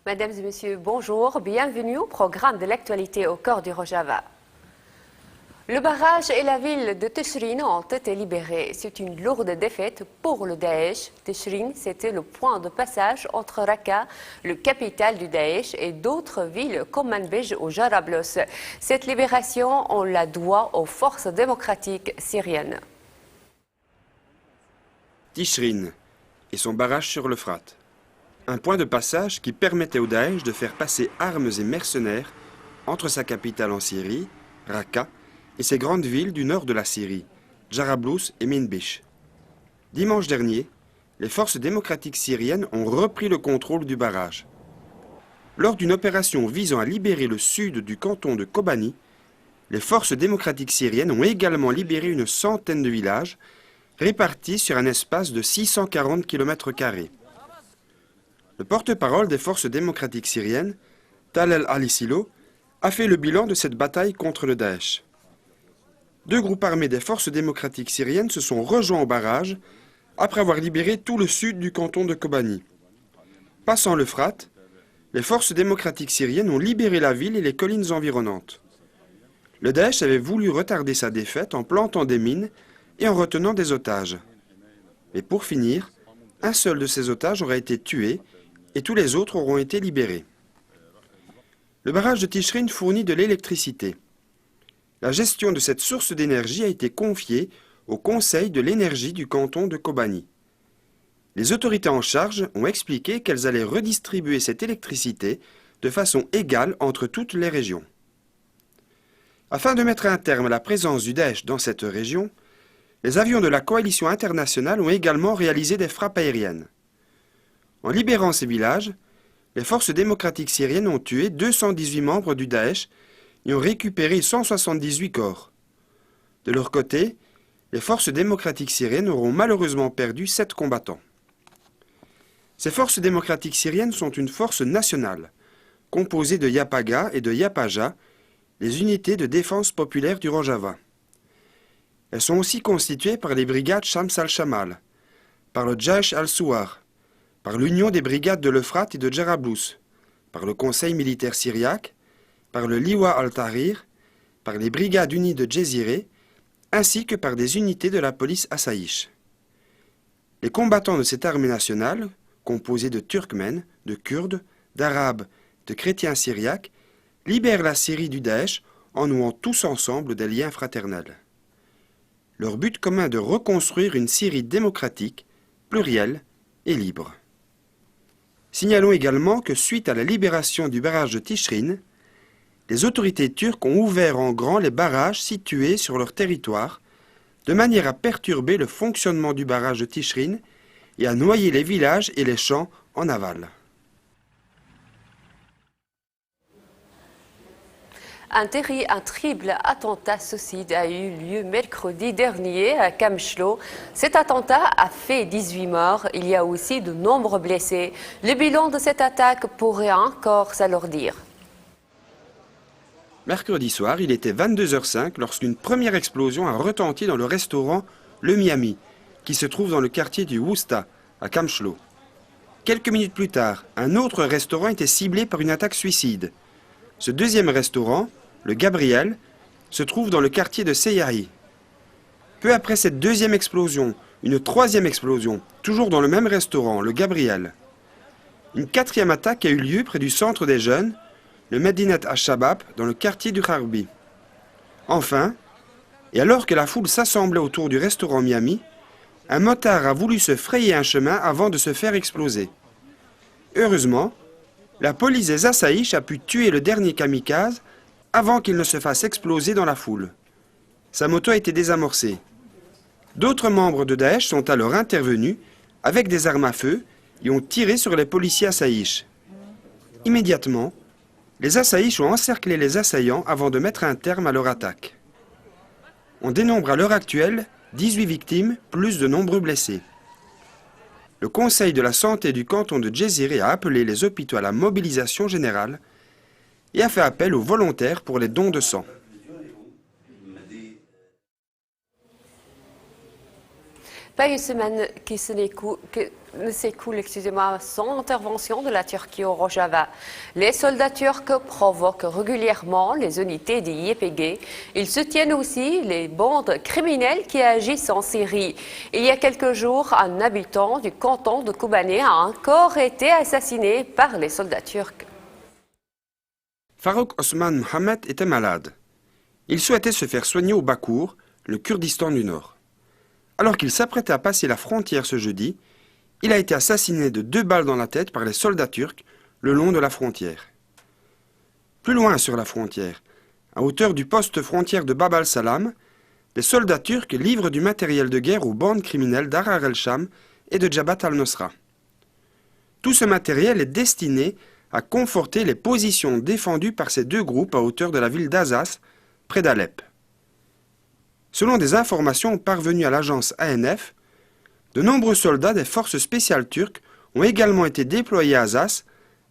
Mesdames et messieurs, bonjour. Bienvenue au programme de l'actualité au cœur du Rojava. Le barrage et la ville de Tishrin ont été libérés. C'est une lourde défaite pour le Daesh. Tishrin, c'était le point de passage entre Raqqa, le capital du Daesh, et d'autres villes comme Manbij ou Jarablus. Cette libération, on la doit aux forces démocratiques syriennes. Tishrin et son barrage sur l'Euphrate. Un point de passage qui permettait au Daesh de faire passer armes et mercenaires entre sa capitale en Syrie, Raqqa, et ses grandes villes du nord de la Syrie, Jarablus et Manbij. Dimanche dernier, les forces démocratiques syriennes ont repris le contrôle du barrage. Lors d'une opération visant à libérer le sud du canton de Kobani, les forces démocratiques syriennes ont également libéré une centaine de villages répartis sur un espace de 640 km². Le porte-parole des forces démocratiques syriennes, Talal Ali-Silo, a fait le bilan de cette bataille contre le Daesh. Deux groupes armés des forces démocratiques syriennes se sont rejoints au barrage après avoir libéré tout le sud du canton de Kobani. Passant l'Euphrate, les forces démocratiques syriennes ont libéré la ville et les collines environnantes. Le Daesh avait voulu retarder sa défaite en plantant des mines et en retenant des otages. Mais pour finir, un seul de ces otages aurait été tué et tous les autres auront été libérés. Le barrage de Tishrin fournit de l'électricité. La gestion de cette source d'énergie a été confiée au Conseil de l'énergie du canton de Kobani. Les autorités en charge ont expliqué qu'elles allaient redistribuer cette électricité de façon égale entre toutes les régions. Afin de mettre un terme à la présence du Daesh dans cette région, les avions de la coalition internationale ont également réalisé des frappes aériennes. En libérant ces villages, les forces démocratiques syriennes ont tué 218 membres du Daesh et ont récupéré 178 corps. De leur côté, les forces démocratiques syriennes auront malheureusement perdu 7 combattants. Ces forces démocratiques syriennes sont une force nationale, composée de Yapaga et de Yapaja, les unités de défense populaire du Rojava. Elles sont aussi constituées par les brigades Shams al-Shamal, par le Jaish al-Souar, par l'Union des brigades de l'Euphrate et de Jarablus, par le Conseil militaire syriaque, par le Liwa al-Tahrir, par les brigades unies de Djezireh, ainsi que par des unités de la police Asaïch. Les combattants de cette armée nationale, composée de Turkmènes, de Kurdes, d'Arabes, de chrétiens syriaques, libèrent la Syrie du Daesh en nouant tous ensemble des liens fraternels. Leur but commun est de reconstruire une Syrie démocratique, plurielle et libre. Signalons également que suite à la libération du barrage de Tishrin, les autorités turques ont ouvert en grand les barrages situés sur leur territoire, de manière à perturber le fonctionnement du barrage de Tishrin et à noyer les villages et les champs en aval. Un terrible attentat suicide a eu lieu mercredi dernier à Kamchlo. Cet attentat a fait 18 morts. Il y a aussi de nombreux blessés. Le bilan de cette attaque pourrait encore s'alourdir. Mercredi soir, il était 22h05 lorsqu'une première explosion a retenti dans le restaurant Le Miami, qui se trouve dans le quartier du Wusta, à Kamchlo. Quelques minutes plus tard, un autre restaurant était ciblé par une attaque suicide. Ce deuxième restaurant, le Gabriel, se trouve dans le quartier de Seyahi. Peu après cette deuxième explosion, une troisième explosion, toujours dans le même restaurant, le Gabriel. Une quatrième attaque a eu lieu près du centre des jeunes, le Medinat al-Shabab, dans le quartier du Kharbi. Enfin, et alors que la foule s'assemblait autour du restaurant Miami, un motard a voulu se frayer un chemin avant de se faire exploser. Heureusement, la police des Asaïch a pu tuer le dernier kamikaze avant qu'il ne se fasse exploser dans la foule. Sa moto a été désamorcée. D'autres membres de Daesh sont alors intervenus avec des armes à feu et ont tiré sur les policiers Asaïch. Immédiatement, les Asaïch ont encerclé les assaillants avant de mettre un terme à leur attaque. On dénombre à l'heure actuelle 18 victimes, plus de nombreux blessés. Le Conseil de la santé du canton de Djezireh a appelé les hôpitaux à la mobilisation générale et a fait appel aux volontaires pour les dons de sang. Pas une semaine qui s'écoule, sans intervention de la Turquie au Rojava. Les soldats turcs provoquent régulièrement les unités des YPG. Ils soutiennent aussi les bandes criminelles qui agissent en Syrie. Il y a quelques jours, un habitant du canton de Kobané a encore été assassiné par les soldats turcs. Farouk Osman Mohamed était malade. Il souhaitait se faire soigner au Bakour, le Kurdistan du Nord. Alors qu'il s'apprêtait à passer la frontière ce jeudi, il a été assassiné de 2 balles dans la tête par les soldats turcs le long de la frontière. Plus loin sur la frontière, à hauteur du poste frontière de Bab al-Salam, les soldats turcs livrent du matériel de guerre aux bandes criminelles d'Ahrar el-Sham et de Jabhat al-Nusra. Tout ce matériel est destiné à conforter les positions défendues par ces 2 groupes à hauteur de la ville d'Azaz, près d'Alep. Selon des informations parvenues à l'agence ANF, de nombreux soldats des forces spéciales turques ont également été déployés à Azaz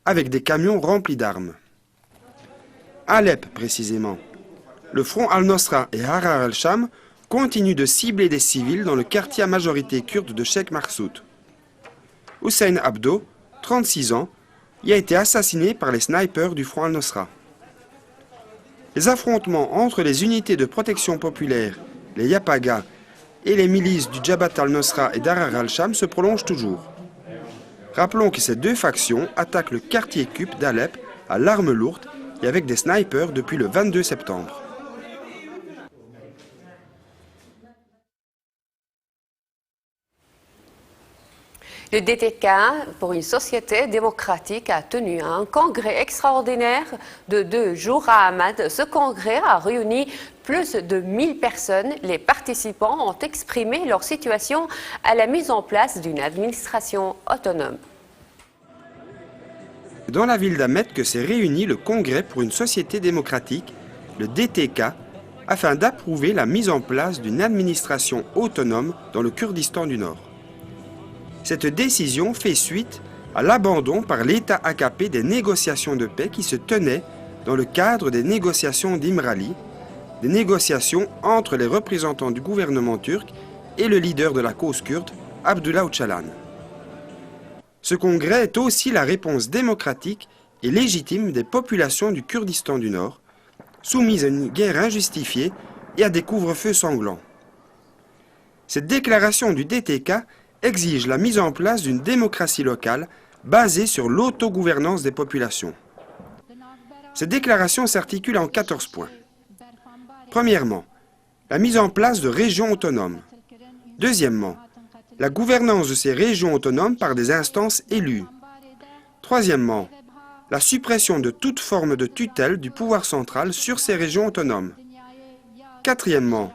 avec des camions remplis d'armes. À Alep précisément, le front al-Nusra et Ahrar el-Sham continuent de cibler des civils dans le quartier à majorité kurde de Sheikh Marsout. Hussein Abdo, 36 ans, y a été assassiné par les snipers du front al-Nusra. Les affrontements entre les unités de protection populaire, les Yapaga, et les milices du Jabhat al-Nusra et d'Ahrar al-Sham se prolongent toujours. Rappelons que ces 2 factions attaquent le quartier Kup d'Alep à l'arme lourde et avec des snipers depuis le 22 septembre. Le DTK pour une société démocratique a tenu un congrès extraordinaire de 2 jours à Hamad. Ce congrès a réuni plus de 1000 personnes. Les participants ont exprimé leur situation à la mise en place d'une administration autonome. Dans la ville d'Ahmed que s'est réuni le congrès pour une société démocratique, le DTK, afin d'approuver la mise en place d'une administration autonome dans le Kurdistan du Nord. Cette décision fait suite à l'abandon par l'État AKP des négociations de paix qui se tenaient dans le cadre des négociations d'Imrali, des négociations entre les représentants du gouvernement turc et le leader de la cause kurde, Abdullah Öcalan. Ce congrès est aussi la réponse démocratique et légitime des populations du Kurdistan du Nord, soumises à une guerre injustifiée et à des couvre-feux sanglants. Cette déclaration du DTK exige la mise en place d'une démocratie locale basée sur l'autogouvernance des populations. Cette déclaration s'articule en 14 points. Premièrement, la mise en place de régions autonomes. Deuxièmement, la gouvernance de ces régions autonomes par des instances élues. Troisièmement, la suppression de toute forme de tutelle du pouvoir central sur ces régions autonomes. Quatrièmement,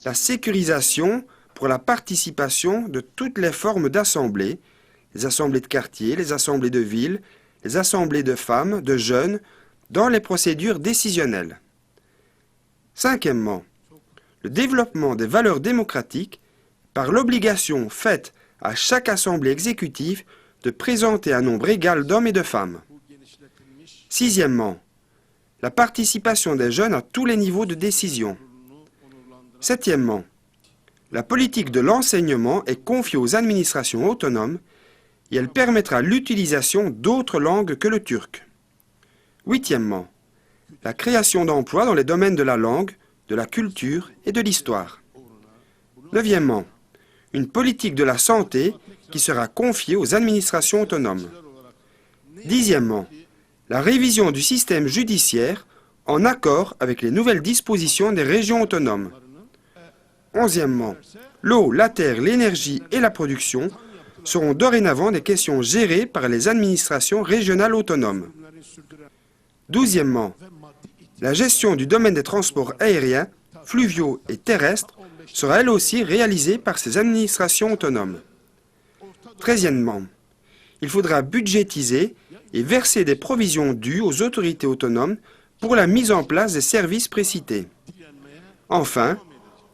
la sécurisation pour la participation de toutes les formes d'assemblées, les assemblées de quartier, les assemblées de ville, les assemblées de femmes, de jeunes, dans les procédures décisionnelles. Cinquièmement, le développement des valeurs démocratiques par l'obligation faite à chaque assemblée exécutive de présenter un nombre égal d'hommes et de femmes. Sixièmement, la participation des jeunes à tous les niveaux de décision. Septièmement, la politique de l'enseignement est confiée aux administrations autonomes et elle permettra l'utilisation d'autres langues que le turc. Huitièmement, la création d'emplois dans les domaines de la langue, de la culture et de l'histoire. Neuvièmement, une politique de la santé qui sera confiée aux administrations autonomes. Dixièmement, la révision du système judiciaire en accord avec les nouvelles dispositions des régions autonomes. Onzièmement, l'eau, la terre, l'énergie et la production seront dorénavant des questions gérées par les administrations régionales autonomes. Douzièmement, la gestion du domaine des transports aériens, fluviaux et terrestres sera elle aussi réalisée par ces administrations autonomes. Treizièmement, il faudra budgétiser et verser des provisions dues aux autorités autonomes pour la mise en place des services précités. Enfin,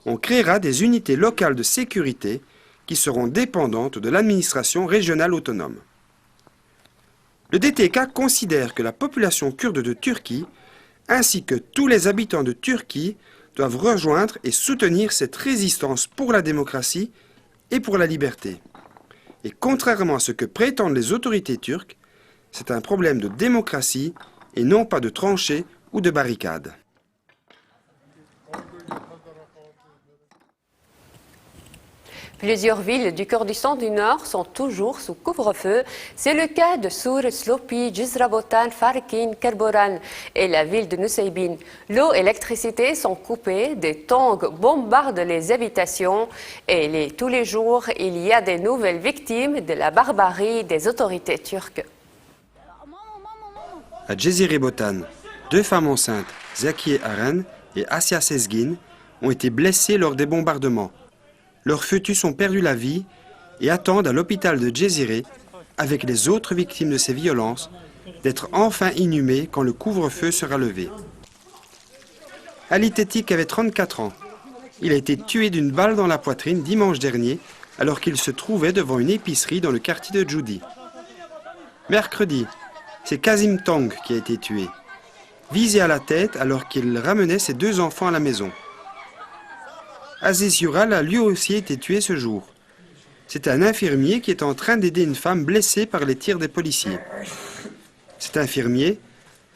on créera des unités locales de sécurité qui seront dépendantes de l'administration régionale autonome. Le DTK considère que la population kurde de Turquie, ainsi que tous les habitants de Turquie, doivent rejoindre et soutenir cette résistance pour la démocratie et pour la liberté. Et contrairement à ce que prétendent les autorités turques, c'est un problème de démocratie et non pas de tranchées ou de barricades. Plusieurs villes du Kurdistan du Nord sont toujours sous couvre-feu. C'est le cas de Sour, Slopi, Jizrabotan, Farkin, Kerboran et la ville de Nusaybin. L'eau et l'électricité sont coupées, des tanks bombardent les habitations et tous les jours, il y a des nouvelles victimes de la barbarie des autorités turques. À Jezire-Botan, 2 femmes enceintes, Zakiye Aren et Asya Sezgin, ont été blessées lors des bombardements. Leurs fœtus ont perdu la vie et attendent à l'hôpital de Jezire, avec les autres victimes de ces violences, d'être enfin inhumés quand le couvre-feu sera levé. Ali Tetik avait 34 ans. Il a été tué d'une balle dans la poitrine dimanche dernier alors qu'il se trouvait devant une épicerie dans le quartier de Djoudi. Mercredi, c'est Kazim Tang qui a été tué, visé à la tête alors qu'il ramenait ses 2 enfants à la maison. Aziz Yural a lui aussi été tué ce jour. C'est un infirmier qui est en train d'aider une femme blessée par les tirs des policiers. Cet infirmier,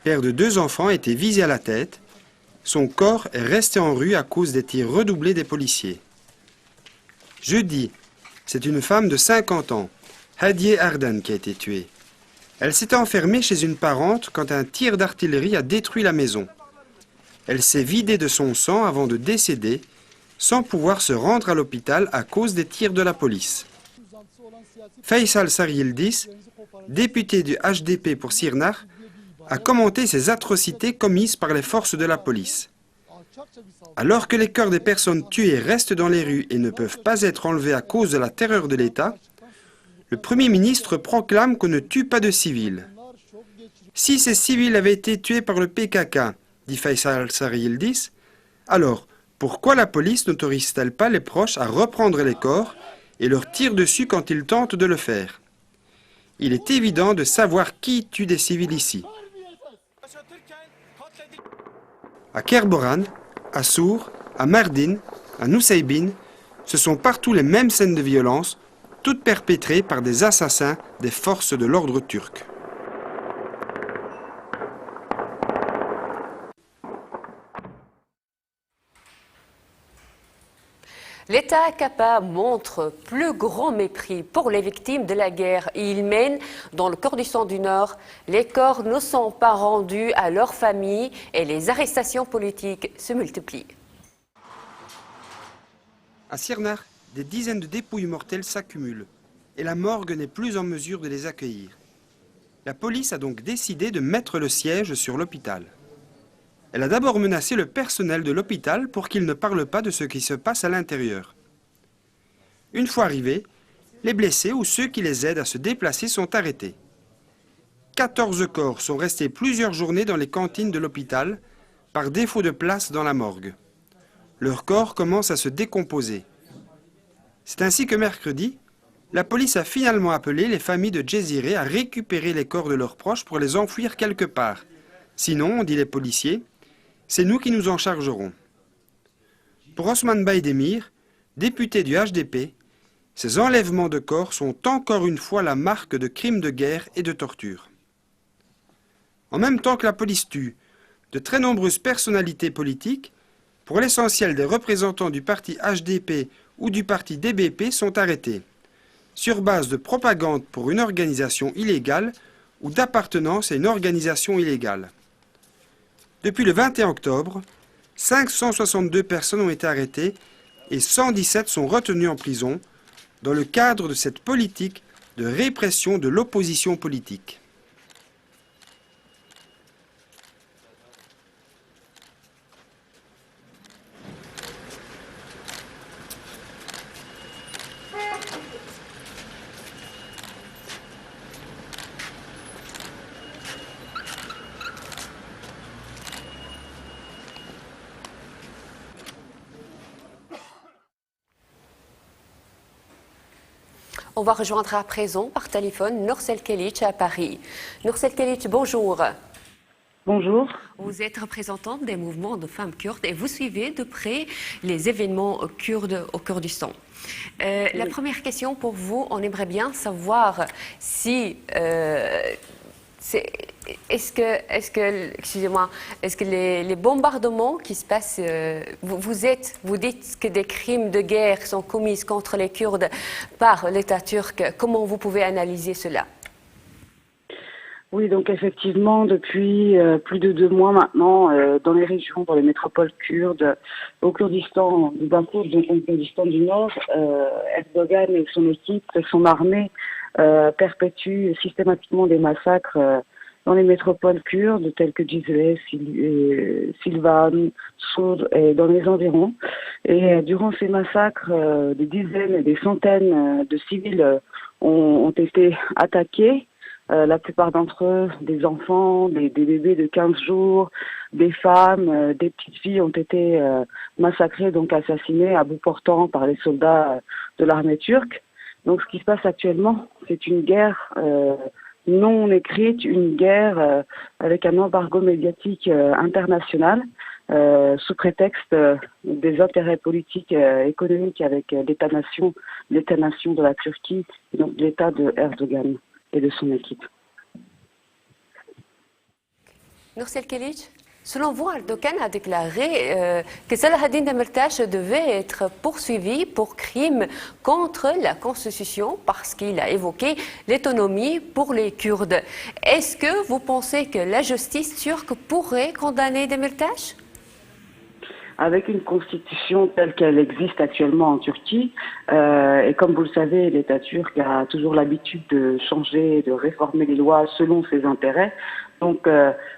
père de 2 enfants, a été visé à la tête. Son corps est resté en rue à cause des tirs redoublés des policiers. Jeudi, c'est une femme de 50 ans, Hadiye Ardan, qui a été tuée. Elle s'était enfermée chez une parente quand un tir d'artillerie a détruit la maison. Elle s'est vidée de son sang avant de décéder, sans pouvoir se rendre à l'hôpital à cause des tirs de la police. Faisal Sarı-Yıldız, député du HDP pour Sirnar, a commenté ces atrocités commises par les forces de la police. Alors que les corps des personnes tuées restent dans les rues et ne peuvent pas être enlevés à cause de la terreur de l'État, le Premier ministre proclame qu'on ne tue pas de civils. Si ces civils avaient été tués par le PKK, dit Faisal Sarı-Yıldız, alors pourquoi la police n'autorise-t-elle pas les proches à reprendre les corps et leur tire dessus quand ils tentent de le faire? Il est évident de savoir qui tue des civils ici. À Kerboran, à Sour, à Mardin, à Nusaybin, ce sont partout les mêmes scènes de violence, toutes perpétrées par des assassins des forces de l'ordre turc. L'État AKP montre plus grand mépris pour les victimes de la guerre et il mène dans le Kurdistan du Nord. Les corps ne sont pas rendus à leurs familles et les arrestations politiques se multiplient. À Sirnar, des dizaines de dépouilles mortelles s'accumulent et la morgue n'est plus en mesure de les accueillir. La police a donc décidé de mettre le siège sur l'hôpital. Elle a d'abord menacé le personnel de l'hôpital pour qu'il ne parle pas de ce qui se passe à l'intérieur. Une fois arrivés, les blessés ou ceux qui les aident à se déplacer sont arrêtés. 14 corps sont restés plusieurs journées dans les cantines de l'hôpital par défaut de place dans la morgue. Leurs corps commencent à se décomposer. C'est ainsi que mercredi, la police a finalement appelé les familles de Jezire à récupérer les corps de leurs proches pour les enfouir quelque part. Sinon, dit les policiers, c'est nous qui nous en chargerons. Pour Osman Baydemir, député du HDP, ces enlèvements de corps sont encore une fois la marque de crimes de guerre et de torture. En même temps que la police tue, de très nombreuses personnalités politiques, pour l'essentiel des représentants du parti HDP ou du parti DBP, sont arrêtés, sur base de propagande pour une organisation illégale ou d'appartenance à une organisation illégale. Depuis le 21 octobre, 562 personnes ont été arrêtées et 117 sont retenues en prison dans le cadre de cette politique de répression de l'opposition politique. On va rejoindre à présent par téléphone Nursel Kelic à Paris. Nursel Kelic, bonjour. Bonjour. Vous êtes représentante des mouvements de femmes kurdes et vous suivez de près les événements kurdes au Kurdistan. La première question pour vous, on aimerait bien savoir si est-ce que les bombardements qui se passent, vous dites que des crimes de guerre sont commis contre les Kurdes par l'État turc. Comment vous pouvez analyser cela? Oui, donc effectivement, depuis plus de 2 mois maintenant, dans les régions, dans les métropoles kurdes, au Kurdistan, donc au Kurdistan du Nord, Erdogan et son équipe, son armée, perpétuent systématiquement des massacres dans les métropoles kurdes, telles que Cizre, Silvan, Sour et dans les environs. Et durant ces massacres, des dizaines et des centaines de civils ont été attaqués. La plupart d'entre eux, des enfants, des bébés de 15 jours, des femmes, des petites filles ont été massacrées, donc assassinées à bout portant par les soldats de l'armée turque. Donc ce qui se passe actuellement, c'est une guerre non écrite, une guerre avec un embargo médiatique international sous prétexte des intérêts politiques et économiques avec l'État-nation de la Turquie, et donc l'État de Erdogan et de son équipe. Nursel Kilic, selon vous, Erdogan a déclaré que Selahattin Demirtas devait être poursuivi pour crime contre la Constitution parce qu'il a évoqué l'autonomie pour les Kurdes. Est-ce que vous pensez que la justice turque pourrait condamner Demirtas? Avec une constitution telle qu'elle existe actuellement en Turquie, et comme vous le savez, l'État turc a toujours l'habitude de changer, de réformer les lois selon ses intérêts. Donc,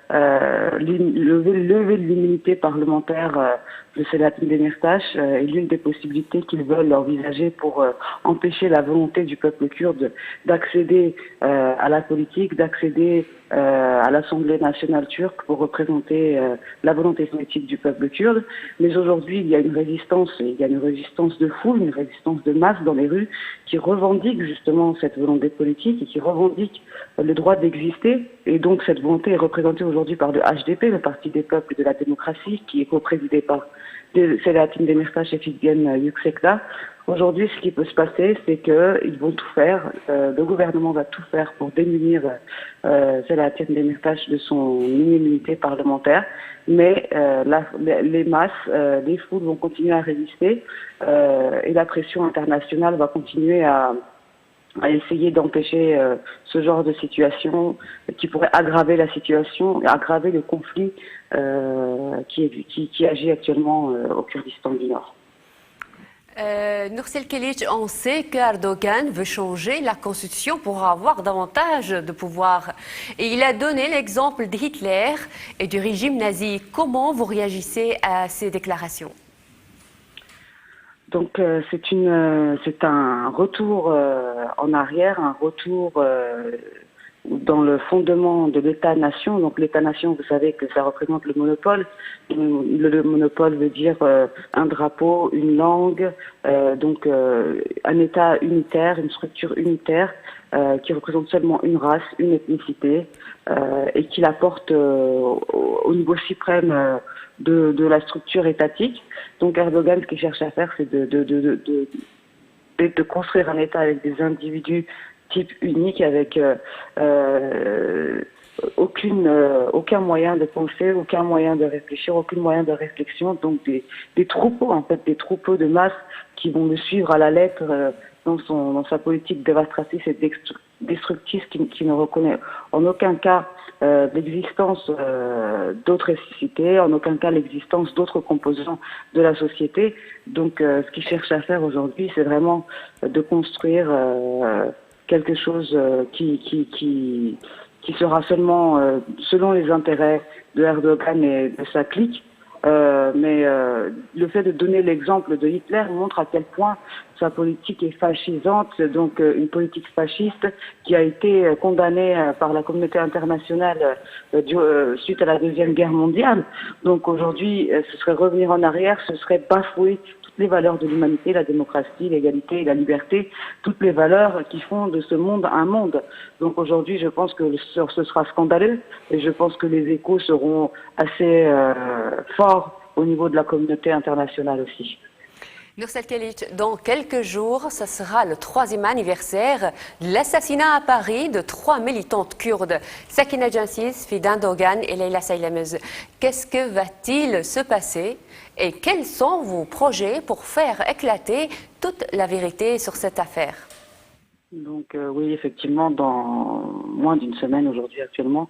lever de l'immunité parlementaire de Selahattin Demirtas est l'une des possibilités qu'ils veulent envisager pour empêcher la volonté du peuple kurde d'accéder à la politique, d'accéder à l'Assemblée nationale turque pour représenter la volonté politique du peuple kurde. Mais aujourd'hui, il y a une résistance de foule, une résistance de masse dans les rues qui revendique justement cette volonté politique et qui revendique le droit d'exister. Et donc cette volonté est représentée aujourd'hui par le HDP, le Parti des peuples et de la démocratie, qui est co-présidé par Selahattin Demirtas et Figen Yüksekdag. Aujourd'hui, ce qui peut se passer, c'est qu'ils vont tout faire, le gouvernement va tout faire pour démunir Selahattin Demirtas de son immunité parlementaire, mais les masses, les foules vont continuer à résister et la pression internationale va continuer à essayer d'empêcher ce genre de situation qui pourrait aggraver la situation, aggraver le conflit qui agit actuellement au Kurdistan du Nord. Nursel Kilic, on sait qu'Erdogan veut changer la constitution pour avoir davantage de pouvoir. Et il a donné l'exemple d'Hitler et du régime nazi. Comment vous réagissez à ces déclarations? Donc c'est un retour en arrière, un retour dans le fondement de l'État-nation. Donc l'État-nation, vous savez que ça représente le monopole. Le monopole veut dire un drapeau, une langue, donc un État unitaire, une structure unitaire qui représente seulement une race, une ethnicité et qui la porte au niveau suprême de la structure étatique. Donc Erdogan, ce qu'il cherche à faire, c'est de construire un État avec des individus type unique, avec aucun moyen de penser, aucun moyen de réfléchir, aucun moyen de réflexion. Donc des troupeaux, en fait, des troupeaux de masse qui vont le suivre à la lettre dans sa politique dévastatrice et destructrice, qui ne reconnaît en aucun cas l'existence d'autres ethnicités, en aucun cas l'existence d'autres composants de la société. Donc ce qu'il cherche à faire aujourd'hui, c'est vraiment de construire quelque chose qui sera seulement selon les intérêts de Erdogan et de sa clique. Mais le fait de donner l'exemple de Hitler montre à quel point sa politique est fascisante, donc une politique fasciste qui a été condamnée par la communauté internationale suite à la Deuxième Guerre mondiale. Donc aujourd'hui, ce serait revenir en arrière, ce serait bafouer toutes les valeurs de l'humanité, la démocratie, l'égalité, la liberté, toutes les valeurs qui font de ce monde un monde. Donc aujourd'hui, je pense que ce sera scandaleux et je pense que les échos seront assez forts au niveau de la communauté internationale aussi. Nursel Kelic, dans quelques jours, ce sera le 3e anniversaire de l'assassinat à Paris de 3 militantes kurdes, Sakina Jansiz, Fidan Dogan et Leila Saylemez. Qu'est-ce que va-t-il se passer et quels sont vos projets pour faire éclater toute la vérité sur cette affaire? Donc oui, effectivement, dans moins d'une semaine aujourd'hui actuellement,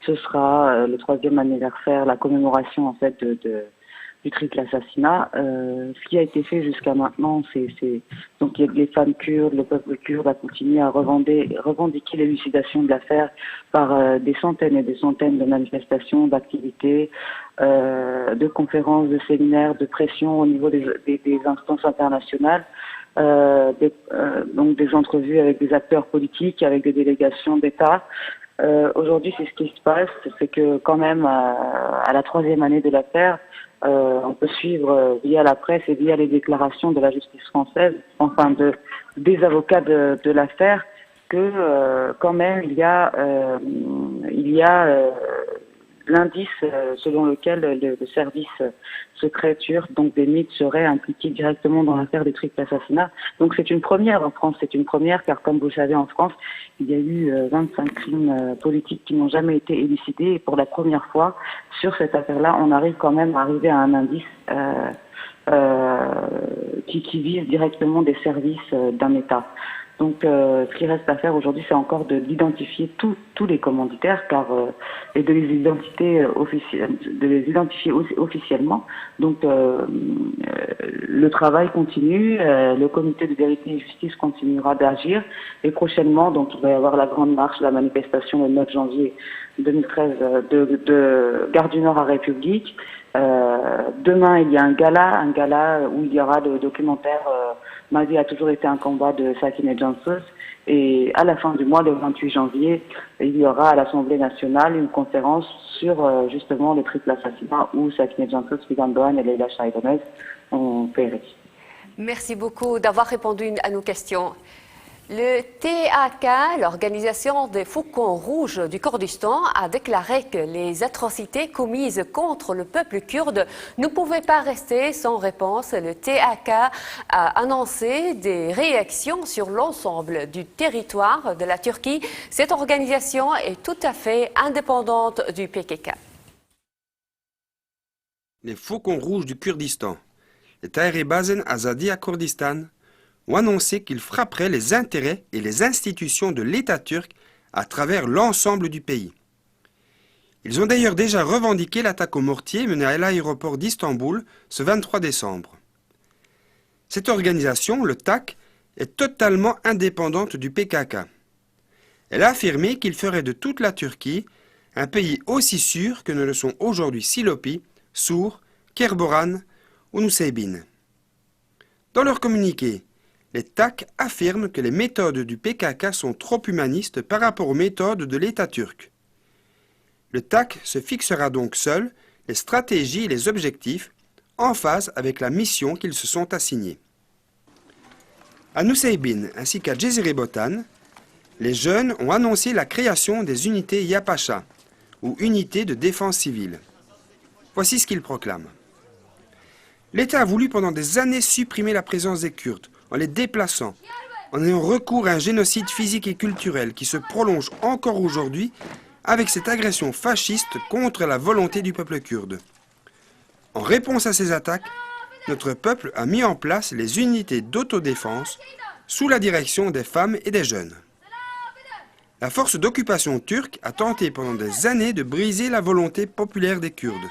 ce sera le 3e anniversaire, la commémoration en fait du triple assassinat. Ce qui a été fait jusqu'à maintenant, donc les femmes kurdes, le peuple kurde a continué à revendiquer l'élucidation de l'affaire par des centaines et des centaines de manifestations, d'activités, de conférences, de séminaires, de pression au niveau des instances internationales. Donc des entrevues avec des acteurs politiques, avec des délégations d'État. Aujourd'hui, c'est ce qui se passe, c'est que quand même, à la 3e année de l'affaire, on peut suivre via la presse et via les déclarations de la justice française, enfin des avocats de l'affaire, que quand même il y a l'indice selon lequel le service secret turc, donc des MIT, serait impliqué directement dans l'affaire des triples assassinats. Donc c'est une première en France, c'est une première car comme vous le savez en France, il y a eu 25 crimes politiques qui n'ont jamais été élucidés et pour la première fois sur cette affaire-là, on arrive quand même à arriver à un indice qui vise directement des services d'un État. Donc, ce qui reste à faire aujourd'hui, c'est encore d'identifier tous les commanditaires, et de les identifier officiellement. Donc, le travail continue, le comité de vérité et justice continuera d'agir, et prochainement, donc, il va y avoir la grande marche, la manifestation le 9 janvier 2013 de Gare du Nord à République. Demain, il y a un gala où il y aura le documentaire Ma vie a toujours été un combat de Sakina Jansiz. Et à la fin du mois, le 28 janvier, il y aura à l'Assemblée nationale une conférence sur justement le triple assassinat où Sakina Jansiz, Fidan Dogan et Leila Saylemez ont péri. Merci beaucoup d'avoir répondu à nos questions. Le TAK, l'organisation des Faucons Rouges du Kurdistan, a déclaré que les atrocités commises contre le peuple kurde ne pouvaient pas rester sans réponse. Le TAK a annoncé des réactions sur l'ensemble du territoire de la Turquie. Cette organisation est tout à fait indépendante du PKK. Les Faucons Rouges du Kurdistan, les Tahrir-e-Bazen Azadi à Kurdistan, ont annoncé qu'ils frapperaient les intérêts et les institutions de l'État turc à travers l'ensemble du pays. Ils ont d'ailleurs déjà revendiqué l'attaque au mortier menée à l'aéroport d'Istanbul ce 23 décembre. Cette organisation, le TAK, est totalement indépendante du PKK. Elle a affirmé qu'il ferait de toute la Turquie un pays aussi sûr que ne le sont aujourd'hui Silopi, Sour, Kerboran ou Nusaybin. Dans leur communiqué, les TAK affirment que les méthodes du PKK sont trop humanistes par rapport aux méthodes de l'État turc. Le TAK se fixera donc seul les stratégies et les objectifs en phase avec la mission qu'ils se sont assignés. À Nusaybin ainsi qu'à Cezerebotan, les jeunes ont annoncé la création des unités Yapacha, ou unités de défense civile. Voici ce qu'ils proclament. L'État a voulu pendant des années supprimer la présence des Kurdes, en les déplaçant, en ayant recours à un génocide physique et culturel qui se prolonge encore aujourd'hui avec cette agression fasciste contre la volonté du peuple kurde. En réponse à ces attaques, notre peuple a mis en place les unités d'autodéfense sous la direction des femmes et des jeunes. La force d'occupation turque a tenté pendant des années de briser la volonté populaire des Kurdes,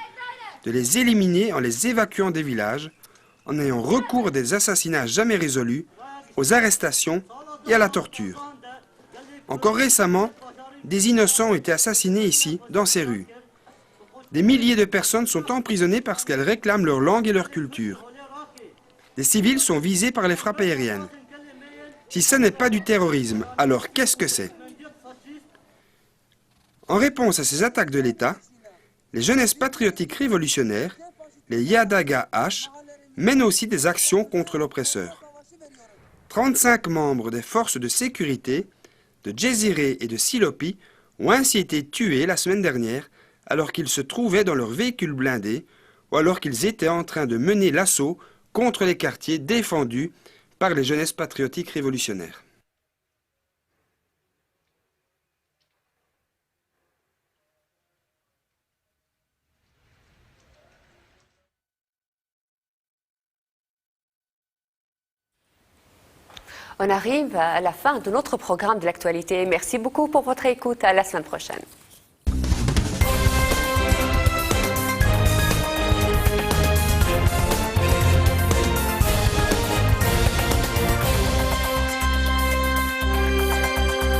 de les éliminer en les évacuant des villages, en ayant recours à des assassinats jamais résolus, aux arrestations et à la torture. Encore récemment, des innocents ont été assassinés ici, dans ces rues. Des milliers de personnes sont emprisonnées parce qu'elles réclament leur langue et leur culture. Des civils sont visés par les frappes aériennes. Si ce n'est pas du terrorisme, alors qu'est-ce que c'est? En réponse à ces attaques de l'État, les jeunesses patriotiques révolutionnaires, les Yadaga H, mène aussi des actions contre l'oppresseur. 35 membres des forces de sécurité de Djeziré et de Silopi ont ainsi été tués la semaine dernière alors qu'ils se trouvaient dans leur véhicule blindé ou alors qu'ils étaient en train de mener l'assaut contre les quartiers défendus par les jeunesses patriotiques révolutionnaires. On arrive à la fin de notre programme de l'actualité. Merci beaucoup pour votre écoute. À la semaine prochaine.